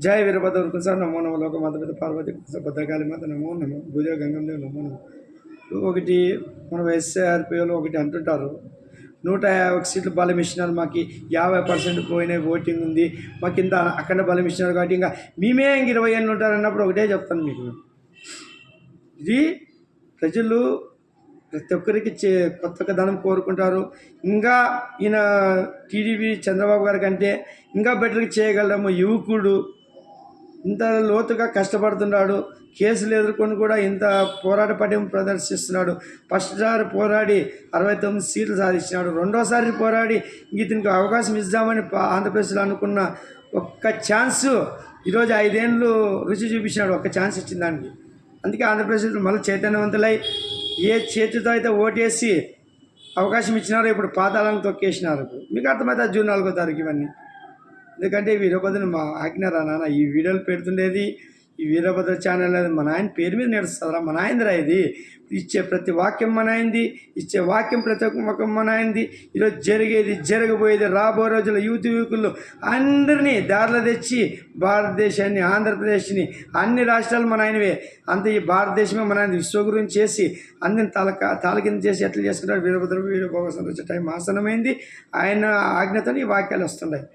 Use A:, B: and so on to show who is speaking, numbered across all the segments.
A: జయ వీరభద్ర కుస నమో నమో లోక మాత పార్వతి కుస భద్రకాళి మాత నమో నమో భూదేవ గంగందేవి నమో నమో. ఒకటి మన ఎస్ఆర్పిఓలో ఒకటి అంటుంటారు, 150 సీట్లు బలం ఇచ్చినారు, మాకు 50% పోయినాయి, ఓటింగ్ ఉంది, మాకు ఇంత అక్కడ బలం ఇచ్చినారు కాబట్టి ఇంకా మేమే ఇంక 20 ఏళ్ళు ఉంటారు అన్నప్పుడు ఒకటే చెప్తాను మీకు. ఇది ప్రజలు ప్రతి ఒక్కరికి కొత్త ధనం కోరుకుంటారు. ఇంకా ఈయన టీడీపీ చంద్రబాబు గారి కంటే ఇంకా బెటర్గా చేయగలము. యువకుడు ఇంత లోతుగా కష్టపడుతున్నాడు, కేసులు ఎదుర్కొని కూడా ఇంత పోరాట పట్యం ప్రదర్శిస్తున్నాడు. ఫస్ట్ సారి పోరాడి 69 సీట్లు సాధించినాడు. రెండోసారి పోరాడి ఇతనికి అవకాశం ఇద్దామని ఆంధ్రప్రదేశ్లో అనుకున్న ఒక్క ఛాన్సు ఈరోజు 5 ఏళ్ళు రుచి చూపించినాడు, ఒక్క ఛాన్స్ ఇచ్చిన దానికి. అందుకే ఆంధ్రప్రదేశ్లో మళ్ళీ చైతన్యవంతులై ఏ చేతితో అయితే ఓటేసి అవకాశం ఇచ్చినారో ఇప్పుడు పాతాళాలను తొక్కేసినారు. మీకు అర్థమైతే జూన్ 4వ తారీఖు ఇవన్నీ. ఎందుకంటే వీరభద్రని మా ఆజ్ఞరా నాన్న ఈ వీడియోలు పెడుతుండేది, ఈ వీరభద్ర ఛానల్ అనేది మన ఆయన పేరు మీద నడుస్తుందిరా, మన ఆయనరా. ఇది ఇచ్చే ప్రతి వాక్యం మన ఆయనది, ఇచ్చే వాక్యం ప్రతి ఒక్క వాక్యం మన ఆయనది. ఈరోజు జరిగేది జరగబోయేది రాబో రోజుల యువకులు అందరినీ దారిలో తెచ్చి భారతదేశాన్ని, ఆంధ్రప్రదేశ్ని, అన్ని రాష్ట్రాలు మన ఆయనవే. అంత ఈ భారతదేశమే మన ఆయన విశ్వ గురించి చేసి అందరిని తాలకింద చేసి ఎట్లా చేసుకుంటారు వీరభద్ర వీరభోగం వచ్చే టైం ఆసనమైంది. ఆయన ఆజ్ఞతో ఈ వాక్యాలు వస్తున్నాయి.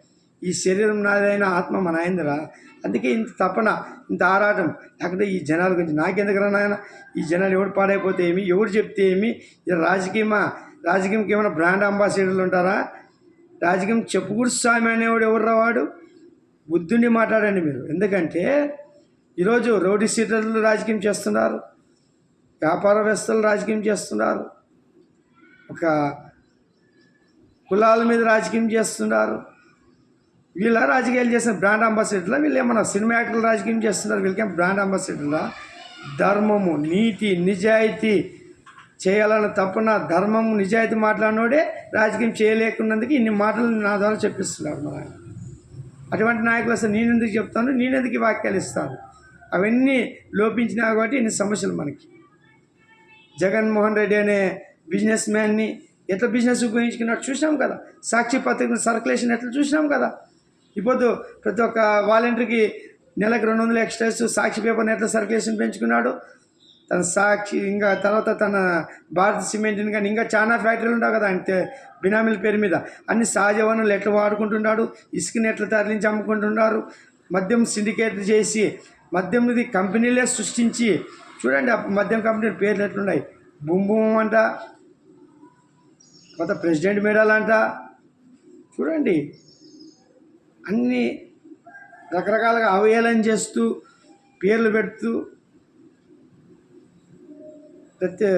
A: ఈ శరీరం నాదైన ఆత్మ మన ఆయనరా. అందుకే ఇంత తపన, ఇంత ఆరాటం. లేకపోతే ఈ జనాల గురించి నాకెందుకురా నాయన, ఈ జనాలు ఎవడు పాడైపోతే ఏమి, ఎవడు చెప్తే ఏమి, ఇది రాజకీయంకి ఏమైనా బ్రాండ్ అంబాసిడర్లు ఉంటారా? రాజకీయం చెప్పుకూడు స్వామి అనేవాడు ఎవర్రా వాడు? బుద్ధుండి మాట్లాడండి మీరు. ఎందుకంటే ఈరోజు రౌడీ సీటర్లు రాజకీయం చేస్తున్నారు, వ్యాపారవేత్తలు రాజకీయం చేస్తున్నారు, ఒక కులాల మీద రాజకీయం చేస్తున్నారు. వీళ్ళ రాజకీయాలు చేసిన బ్రాండ్ అంబాసిడర్లా? వీళ్ళు ఏమన్నా సినిమా యాక్టర్లు రాజకీయం చేస్తున్నారు, వీళ్ళకేం బ్రాండ్ అంబాసిడర్లా? ధర్మము, నీతి, నిజాయితీ చేయాలని తప్పన ధర్మము, నిజాయితీ మాట్లాడినోడే రాజకీయం చేయలేకున్నందుకు ఇన్ని మాటలు నా ద్వారా చెప్పిస్తున్నారు మన ఆయన. అటువంటి నాయకులు అసలు నేనెందుకు చెప్తాను, నేనెందుకు వాక్యాలు ఇస్తాను? అవన్నీ లోపించినా కాబట్టి ఇన్ని సమస్యలు మనకి. జగన్మోహన్ రెడ్డి అనే బిజినెస్ మ్యాన్ని ఎట్లా బిజినెస్ ఉపయోగించుకున్నట్టు చూసినాం కదా. సాక్షి పత్రిక సర్క్యులేషన్ ఎట్లా చూసినాం కదా. ఇప్పుడు ప్రతి ఒక్క వాలంటీర్కి నెలకు 200 ఎక్స్ట్రాస్, సాక్షి పేపర్ని ఎట్లా సర్క్యులేషన్ పెంచుకున్నాడు. తన సాక్షి ఇంకా తర్వాత తన భారత సిమెంట్ని కానీ ఇంకా చాలా ఫ్యాక్టరీలు ఉంటావు కదా అంటే బినామీల పేరు మీద అన్ని సహజ వనరులు ఎట్లా వాడుకుంటున్నాడు, ఇసుకని ఎట్లా తరలించి అమ్ముకుంటున్నారు, మద్యం సిండికేట్ చేసి మద్యం ఇది కంపెనీలే సృష్టించి చూడండి. ఆ మద్యం కంపెనీ పేర్లు ఎట్లున్నాయి, బూమ్ బూమ్ అంట, కొత్త ప్రెసిడెంట్ మెడల్ చూడండి. అన్నీ రకరకాలుగా అవహేళన చేస్తూ పేర్లు పెడుతూ ప్రతి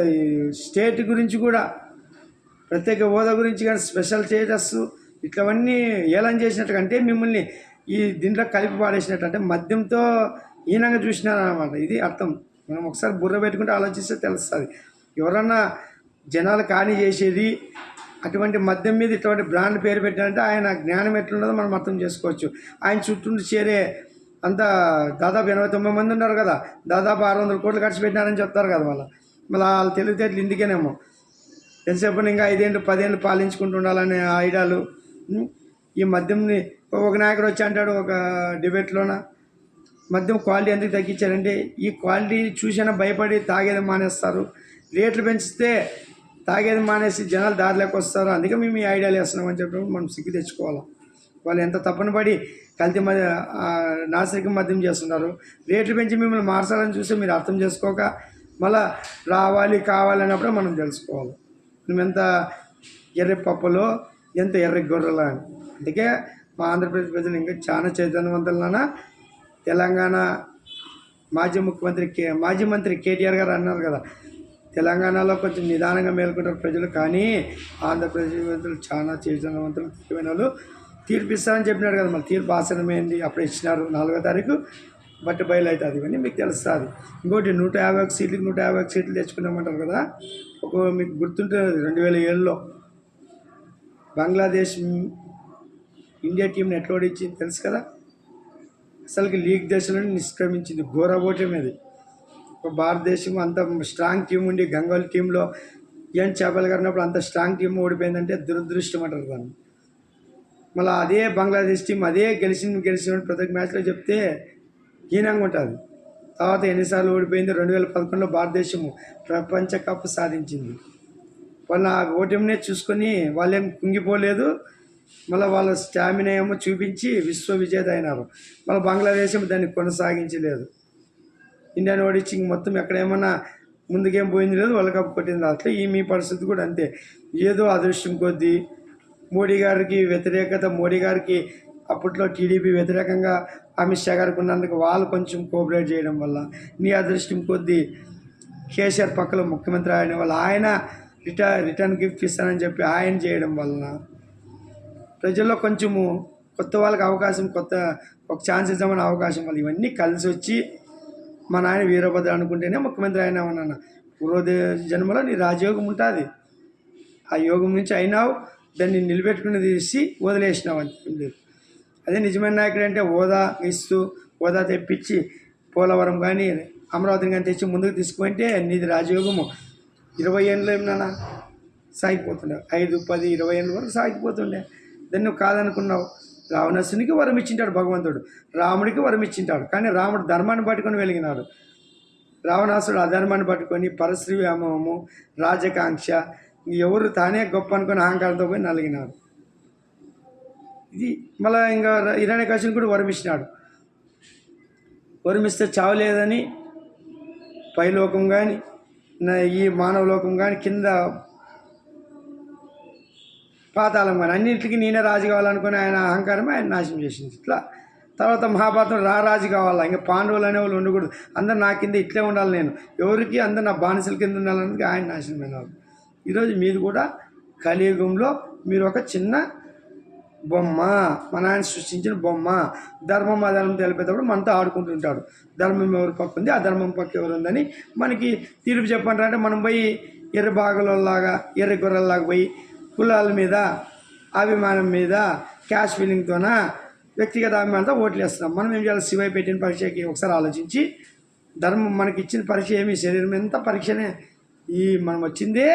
A: స్టేట్ గురించి కూడా ప్రత్యేక హోదా గురించి కానీ స్పెషల్ స్టేటస్ ఇట్లవన్నీ ఏలం చేసినట్టు అంటే మిమ్మల్ని ఈ దీంట్లో కలిపి పాడేసినట్టు అంటే మద్యంతో హీనంగా చూసినారన్నమాట. ఇది అర్థం. మనం ఒకసారి బుర్ర పెట్టుకుంటే ఆలోచిస్తే తెలుస్తుంది. ఎవరన్నా జనాలు కాని చేసేది అటువంటి మద్యం మీద ఇటువంటి బ్రాండ్ పేరు పెట్టారంటే ఆయన జ్ఞానం ఎట్లున్నదో మనం అర్థం చేసుకోవచ్చు. ఆయన చుట్టూ చేరే అంతా దాదాపు 89 మంది ఉన్నారు కదా, దాదాపు 600 కోట్లు ఖర్చు పెట్టినారని చెప్తారు కదా. వాళ్ళ తెలివితేటలు ఇందుకేనేమో. ఎంతసేపు ఇంకా 5 ఏళ్ళు 10 ఏళ్ళు పాలించుకుంటూ ఉండాలనే ఐడియాలు. ఈ మద్యంని ఒక నాయకుడు వచ్చి అంటాడు ఒక డిబేట్లోన, మద్యం క్వాలిటీ ఎందుకు తగ్గించారంటే ఈ క్వాలిటీ చూసినా భయపడి తాగేది మానేస్తారు, రేట్లు పెంచితే తాగేది మానేసి జనాలు దారిలోకి వస్తారు, అందుకే మేము ఈ ఐడియాలు వేస్తున్నామని చెప్పినప్పుడు మనం సిగ్గు తెచ్చుకోవాలి. వాళ్ళు ఎంత తప్పని పడి కల్తీ నాసిరకం మద్యం చేస్తున్నారు. రేట్లు పెంచి మిమ్మల్ని మార్చాలని చూస్తే మీరు అర్థం చేసుకోక మళ్ళా రావాలి కావాలన్నప్పుడే మనం తెలుసుకోవాలి మేము ఎంత ఎర్రి పప్పులో ఎంత ఎర్రి గొర్రెలా అని. అందుకే మా ఆంధ్రప్రదేశ్ ప్రజలు ఇంకా చాలా చైతన్యవంతులైన తెలంగాణ మాజీ మంత్రి కేటీఆర్ గారు అన్నారు కదా, తెలంగాణలో కొంచెం నిదానంగా మేల్కొంటారు ప్రజలు, కానీ ఆంధ్రప్రదేశ్ ప్రజలు చాలా చైతన్యవంతులు, తెలివైన వాళ్ళు తీర్పిస్తారని చెప్పినాడు కదా. మళ్ళీ తీర్పు ఆసనమైంది, అప్పుడు ఇచ్చినారు 4వ తారీఖు బట్టి బయలు అవుతుంది. ఇవన్నీ మీకు తెలుస్తుంది. ఇంకోటి 151 సీట్లకి 151 సీట్లు తెచ్చుకున్నామంటారు కదా. మీకు గుర్తుంటుంది 2007లో బంగ్లాదేశ్ ఇండియా టీంని ఎట్లా ఓడించింది తెలుసు కదా. అసలుకి లీగ్ దేశంలో నిష్క్రమించింది, ఘోర ఓటమిది. ఒక భారతదేశం అంత స్ట్రాంగ్ టీం ఉండి గంగోల్ టీంలో ఏం చేపలు కడినప్పుడు అంత స్ట్రాంగ్ టీం ఓడిపోయిందంటే దురదృష్టం అంటారు దాన్ని. మళ్ళీ అదే బంగ్లాదేశ్ టీం అదే గెలిచిన ప్రతి ఒక్క మ్యాచ్లో చెప్తే హీనంగా ఉంటుంది. తర్వాత ఎన్నిసార్లు ఓడిపోయింది. 2011లో భారతదేశము ప్రపంచ కప్ సాధించింది. వాళ్ళ ఆ ఓటమినే చూసుకొని వాళ్ళేం కుంగిపోలేదు. మళ్ళీ వాళ్ళ స్టామినా ఏమో చూపించి విశ్వ విజేత అయినారు. మళ్ళీ బంగ్లాదేశం దాన్ని కొనసాగించలేదు. ఇండియాని ఓడించి మొత్తం ఎక్కడ ఏమన్నా ముందుకేం పోయింది లేదు, వరల్డ్ కప్ కొట్టింది. అట్లా ఈ మీ పరిస్థితి కూడా అంతే. ఏదో అదృష్టం కొద్దీ మోడీ గారికి వ్యతిరేకత, మోడీ గారికి అప్పట్లో టీడీపీ వ్యతిరేకంగా అమిత్ షా గారికి ఉన్నందుకు వాళ్ళు కొంచెం కోఆపరేట్ చేయడం వల్ల, నీ అదృష్టం కొద్దీ కేసీఆర్ పక్కలో ముఖ్యమంత్రి అయిన వల్ల ఆయన రిటర్న్ గిఫ్ట్ ఇస్తానని చెప్పి ఆయన చేయడం వలన ప్రజల్లో కొంచెము కొత్త వాళ్ళకి అవకాశం, ఒక ఛాన్స్ ఇద్దామని అవకాశం వల్ల ఇవన్నీ కలిసి వచ్చి మా నాయన వీరభద్ర అనుకుంటేనే ముఖ్యమంత్రి అయినామన్న. పూర్వ జన్మలో నీ రాజయోగం ఉంటుంది. ఆ యోగం నుంచి అయినావు, దాన్ని నిలబెట్టుకుని తీసి వదిలేసినావు అంతే లేదు. అదే నిజమైన నాయకుడు అంటే హోదా తెప్పించి పోలవరం కానీ అమరావతిని కానీ తెచ్చి ముందుకు తీసుకుంటే నీది రాజయోగము 20 ఏళ్ళు ఏమన్నా సాగిపోతుండే, 5, 10, 20 ఏళ్ళ వరకు సాగిపోతుండే. దాన్ని నువ్వు కాదనుకున్నావు. రావణాసునికి వరం ఇచ్చింటాడు భగవంతుడు, రాముడికి వరం ఇచ్చింటాడు. కానీ రాముడు ధర్మాన్ని పట్టుకొని వెలిగినాడు. రావణాసుడు అధర్మాన్ని పట్టుకొని పరశ్రీ వ్యామోహము, రాజకాంక్ష, ఎవరు తానే గొప్ప అనుకొని అహంకారంతో పోయి నలిగినాడు. ఇది మళ్ళీ ఇంకా హిరణ్యకశిపుని కూడా వరమిచ్చినాడు. వరమిస్తే చావలేదని పైలోకం కానీ ఈ మానవ లోకం కానీ కింద పాతాళం కానీ అన్నింటికి నేనే రాజు కావాలనుకుని ఆయన అహంకారమే ఆయన నాశనం చేసింది. ఇట్లా తర్వాత మహాభారతం రాజు కావాలా, ఇంకా పాండవులు అనేవాళ్ళు ఉండకూడదు, అందరు నా కింద ఇట్లే ఉండాలి, నేను ఎవరికి అందరు నా బానిసల కింద ఉండాలన్నది ఆయన నాశనం అయినారు. ఈరోజు మీరు కూడా కలియుగంలో మీరు ఒక చిన్న బొమ్మ, మన ఆయన సృష్టించిన బొమ్మ. ధర్మం అధర్మం తెలిపేటప్పుడు మనతో ఆడుకుంటుంటాడు. ధర్మం ఎవరి పక్క ఉంది, అధర్మం పక్క ఎవరు ఉందని మనకి తీర్పు చెప్పంటారంటే మనం పోయి ఎర్ర బాగులలాగా ఎర్ర గొర్రెల్లాగా పోయి కులాల మీద అభిమానం మీద క్యాష్ ఫీలింగ్తోన వ్యక్తిగత అభిమానంతో ఓట్లు వేస్తున్నాం. మనం ఏం చేయాలి? శివయ్య పెట్టిన పరీక్షకి ఒకసారి ఆలోచించి, ధర్మం మనకి ఇచ్చిన పరీక్ష ఏమి, శరీరం ఎంత పరీక్షనే. మనం వచ్చిందే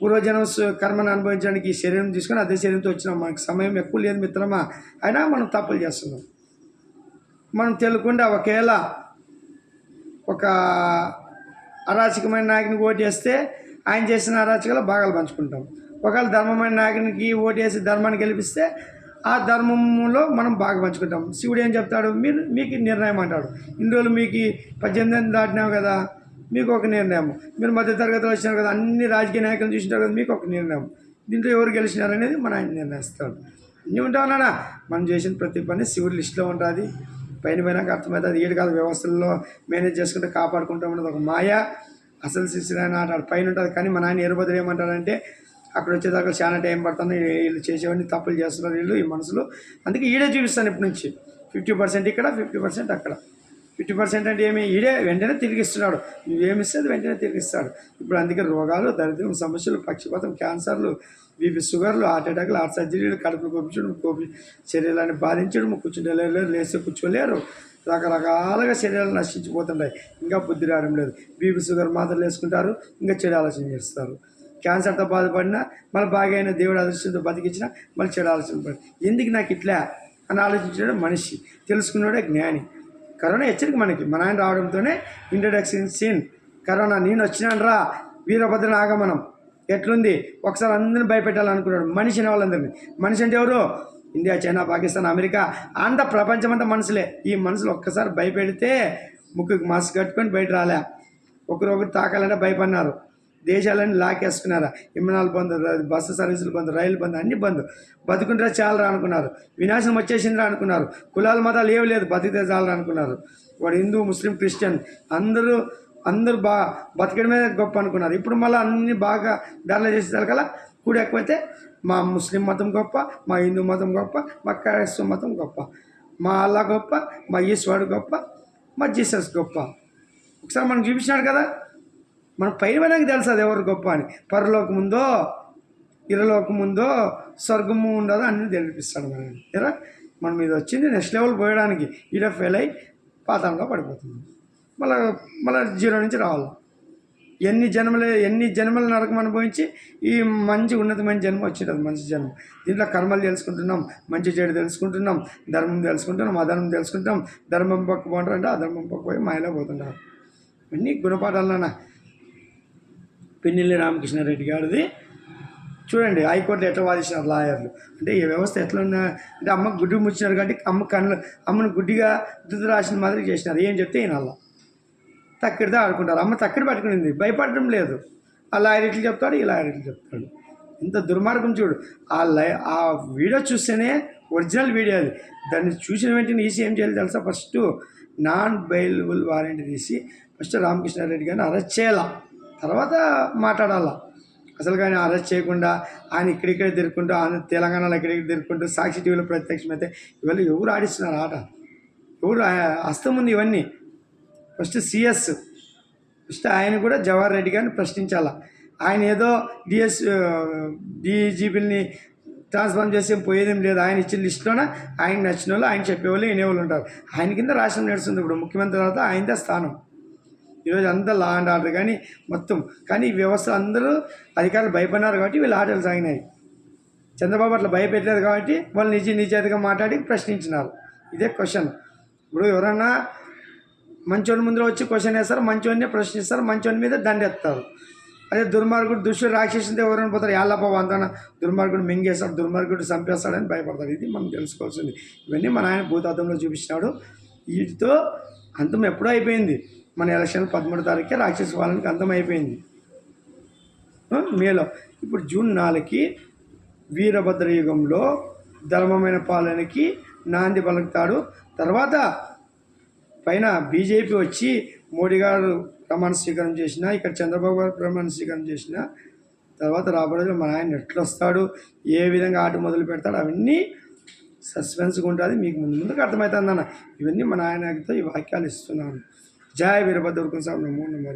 A: పూర్వజనం కర్మను అనుభవించడానికి ఈ శరీరం తీసుకొని అదే శరీరంతో వచ్చినాం. మనకి సమయం ఎక్కువ లేదు మిత్రమా, అయినా మనం తప్పులు చేస్తున్నాం. మనం తెలియకుండా ఒకేలా ఒక అరాచకమైన నాయకునికి ఓటు వేస్తే ఆయన చేసిన అరాచకాలు భాగాలు పంచుకుంటాం. ఒకవేళ ధర్మమైన నాయకునికి ఓటు వేసి ధర్మాన్ని గెలిపిస్తే ఆ ధర్మంలో మనం బాగా పంచుకుంటాం. శివుడు ఏం చెప్తాడు? మీకు నిర్ణయం అంటాడు. ఇన్ని రోజులు మీకు 18 దాటినావు కదా, మీకు ఒక నిర్ణయం. మీరు మధ్య తరగతిలో వచ్చినారు కదా, అన్ని రాజకీయ నాయకులు చూసినారు కదా, మీకు ఒక నిర్ణయం. దీంట్లో ఎవరు గెలిచినారనేది మన ఆయన నిర్ణయిస్తాడు. ఇన్ని ఉంటావునా, మనం చేసిన ప్రతి పని శివుడి లిస్టులో ఉంటుంది. పైనకి అర్థమవుతుంది. 7 కాల వ్యవస్థల్లో మేనేజ్ చేసుకుంటే కాపాడుకుంటాం అనేది ఒక మాయ. అసలు శిష్యుడైన ఆట పైన ఉంటుంది. కానీ మన ఆయన వీరభద్ర ఏమంటాడంటే, అక్కడ వచ్చేదాకా చాలా టైం పడుతుంది, వీళ్ళు చేసేవాడిని తప్పులు చేస్తున్నారు వీళ్ళు ఈ మనసులో. అందుకే ఈడే చూపిస్తాను ఇప్పటి నుంచి 50% ఇక్కడ, 50% అక్కడ. 50% అంటే ఏమి? ఈడే వెంటనే తిరిగిస్తున్నాడు. నువ్వేమిస్తే అది వెంటనే తిరిగిస్తాడు. ఇప్పుడు అందుకే రోగాలు, దరిద్రం, సమస్యలు, పక్షపాతం, క్యాన్సర్లు, బీపీ, షుగర్లు, హార్ట్ అటాక్లు, హార్ట్ సర్జరీలు, కడుపులు కోపించడం, శరీరాన్ని బాధించడం, కూర్చుంటలేరు, లేస్తే కూర్చోలేరు, రకరకాలుగా శరీరాలు నశించిపోతుంటాయి. ఇంకా బుద్ధి రావడం లేదు. బీపీ, షుగర్ మాత్రలు వేసుకుంటారు, ఇంకా చెడు ఆలోచన చేస్తారు. క్యాన్సర్తో బాధపడినా మళ్ళీ బాగా అయిన దేవుడు అదృష్టంతో బతికించినా మళ్ళీ చెడు ఆలోచన పడి ఎందుకు నాకు ఇట్లా అని ఆలోచించడం మనిషి, తెలుసుకున్నాడే జ్ఞాని. కరోనా హెచ్చరిక మనకి. మన ఆయన రావడంతోనే ఇంట్రడక్షన్ సీన్. కరోనా నేను వచ్చినాను రా, వీరభద్ర ఆగమనం ఎట్లుంది, ఒకసారి అందరిని భయపెట్టాలనుకున్నాడు మనిషిని, వాళ్ళందరినీ. మనిషి అంటే ఎవరు? ఇండియా, చైనా, పాకిస్తాన్, అమెరికా, అంత ప్రపంచం అంతా మనుషులే. ఈ మనుషులు ఒక్కసారి భయపెడితే ముక్కుకి మాస్క్ కట్టుకొని బయట రాలే. ఒకరొకరు తాకాలంటే భయపడినారు. దేశాలన్నీ లాకేసుకున్నారా, విమానాలు బంద్, బస్సు సర్వీసులు బంద్, రైలు బంద్, అన్ని బంద్. బతుకుంటే చాలరా అనుకున్నారు. వినాశనం వచ్చేసిందిరా అనుకున్నారు. కులాల మతాలు ఏవి లేదు, బతికితే చాలరా అనుకున్నారు. వాడు హిందూ, ముస్లిం, క్రిస్టియన్ అందరూ బతకడమే గొప్ప అనుకున్నారు. ఇప్పుడు మళ్ళీ అన్ని బాగా దారిలో చేసేదారు కదా. కూడా ఎక్కువైతే మా ముస్లిం మతం గొప్ప, మా హిందూ మతం గొప్ప, మా క్రైస్తవ మతం గొప్ప, మా అల్లా గొప్ప, మా ఈశ్వరుడు గొప్ప, మా జీసస్ గొప్ప. ఒకసారి మనం చూపించినాడు కదా. మన పైన తెలుసు అది ఎవరు గొప్ప అని. పరలోకం ఉందో, ఇరలోకం ఉందో, స్వర్గము ఉండదో అన్నీ తెలిపిస్తాడు మనం. ఇలా మనం మీద వచ్చింది నెక్స్ట్ లెవెల్ పోయడానికి. ఈడ ఫెయిల్ అయి పాతాళంలో పడిపోతుంది. మళ్ళీ 0 నుంచి రావాలి. ఎన్ని జన్మల నరకం అనుభవించి ఈ మంచి ఉన్నతమైన జన్మ వచ్చింటుంది, మంచి జన్మ. దీంట్లో కర్మలు తెలుసుకుంటున్నాం, మంచి చెడు తెలుసుకుంటున్నాం, ధర్మం తెలుసుకుంటున్నాం, అధర్మం తెలుసుకుంటున్నాం. ధర్మం పక్క పోంటారంటే అధర్మం పక్క పోయి మాయలో పోతుంటారు. ఇవన్నీ గుణపాఠాలన్న పిన్నెల్లి రామకృష్ణారెడ్డి గారిది. చూడండి హైకోర్టులో ఎట్లా వాదించినారు లాయర్లు. అంటే ఈ వ్యవస్థ ఎట్లా ఉన్నా అంటే అమ్మకు గుడ్డి ముచ్చినారు కాబట్టి అమ్మను గుడ్డిగా ధృతరాష్ట్రం మాదిరి చేసినారు. ఏం చెప్తే ఈయన అలా తక్కిడితో ఆడుకుంటారు. అమ్మ తక్కిడి పట్టుకునింది, భయపడడం లేదు. ఆ లాయర్ ఇట్లు చెప్తాడు, ఈ లాయర్ ఇట్లు చెప్తాడు. ఇంత దుర్మార్గం చూడు. ఆ వీడియో చూస్తేనే ఒరిజినల్ వీడియో అది. దాన్ని చూసిన వెంటనే ఈసీ ఏం చేయాలి తెలుసా? ఫస్ట్ నాన్ బెయిలబుల్ వారెంట్ తీసి ఫస్ట్ రామకృష్ణారెడ్డి గారిని అరెస్ట్ చేయాల, తర్వాత మాట్లాడాలా. అసలు కానీ అరెస్ట్ చేయకుండా ఆయన ఇక్కడిక్కడ తిరుక్కుంటూ, ఆయన తెలంగాణలో ఇక్కడిక్కడ తిరుక్కుంటూ సాక్షి టీవీలో ప్రత్యక్షమైతే ఇవాళ ఎవరు ఆడిస్తున్నారు ఆట? ఎవరు హస్తం ఉంది ఇవన్నీ? ఫస్ట్ సిఎస్ ఫస్ట్ ఆయన కూడా జవహర్ రెడ్డి గారిని ప్రశ్నించాలా. ఆయన ఏదో డీజీపీని ట్రాన్స్ఫార్మ్ చేసి పోయేదేం లేదు. ఆయన ఇచ్చిన లిస్టులోనే ఆయన నచ్చిన వాళ్ళు, ఆయన చెప్పేవాళ్ళు, వినేవాళ్ళు ఉంటారు. ఆయన కింద రాష్ట్రం నడుస్తుంది. ఇప్పుడు ముఖ్యమంత్రి తర్వాత ఆయనదే స్థానం. ఈరోజు అంతా లా అండ్ ఆర్డర్ కానీ మొత్తం. కానీ ఈ వ్యవస్థ అందరూ అధికారులు భయపడినారు కాబట్టి వీళ్ళు ఆటలు సాగినాయి. చంద్రబాబు అట్లా భయపెట్టలేదు కాబట్టి వాళ్ళు నిజాయితీగా మాట్లాడి ప్రశ్నించినారు. ఇదే క్వశ్చన్. ఇప్పుడు ఎవరన్నా మంచోని ముందర వచ్చి క్వశ్చన్ వేస్తారు, మంచోన్నే ప్రశ్నిస్తారు, మంచోని మీద దండెత్తారు. అదే దుర్మార్గుడు దుష్టుడు రాక్షసుడితో ఎవరైనా పోతారు, యాళ్ళప్ప వంతన దుర్మార్గుడు మింగేస్తాడు, దుర్మార్గుడు చంపేస్తాడని భయపడతారు. ఇది మనం తెలుసుకోవాల్సింది. ఇవన్నీ మన ఆయన భూతార్థంలో చూపించినాడు. వీటితో అంతం ఎప్పుడో అయిపోయింది. మన ఎలక్షన్ 13 తారీఖుకే రాక్షస పాలనకి అంతం అయిపోయింది మేలో. ఇప్పుడు జూన్ 4కి వీరభద్ర యుగంలో ధర్మమైన పాలనకి నాంది పలుకుతాడు. తర్వాత పైన బీజేపీ వచ్చి మోడీ గారు ప్రమాణ స్వీకారం చేసిన, ఇక్కడ చంద్రబాబు గారు ప్రమాణ స్వీకారం చేసిన తర్వాత రాబోయే మన ఆయన ఎట్లా వస్తాడు, ఏ విధంగా ఆట మొదలు పెడతాడు, అవన్నీ సస్పెన్స్గా ఉంటుంది. మీకు ముందుకు అర్థమవుతుంది అన్న. ఇవన్నీ మన ఆయనతో ఈ వాక్యాలు ఇస్తున్నాను. జై వీరభద్ర సాబ్ నమో నమో.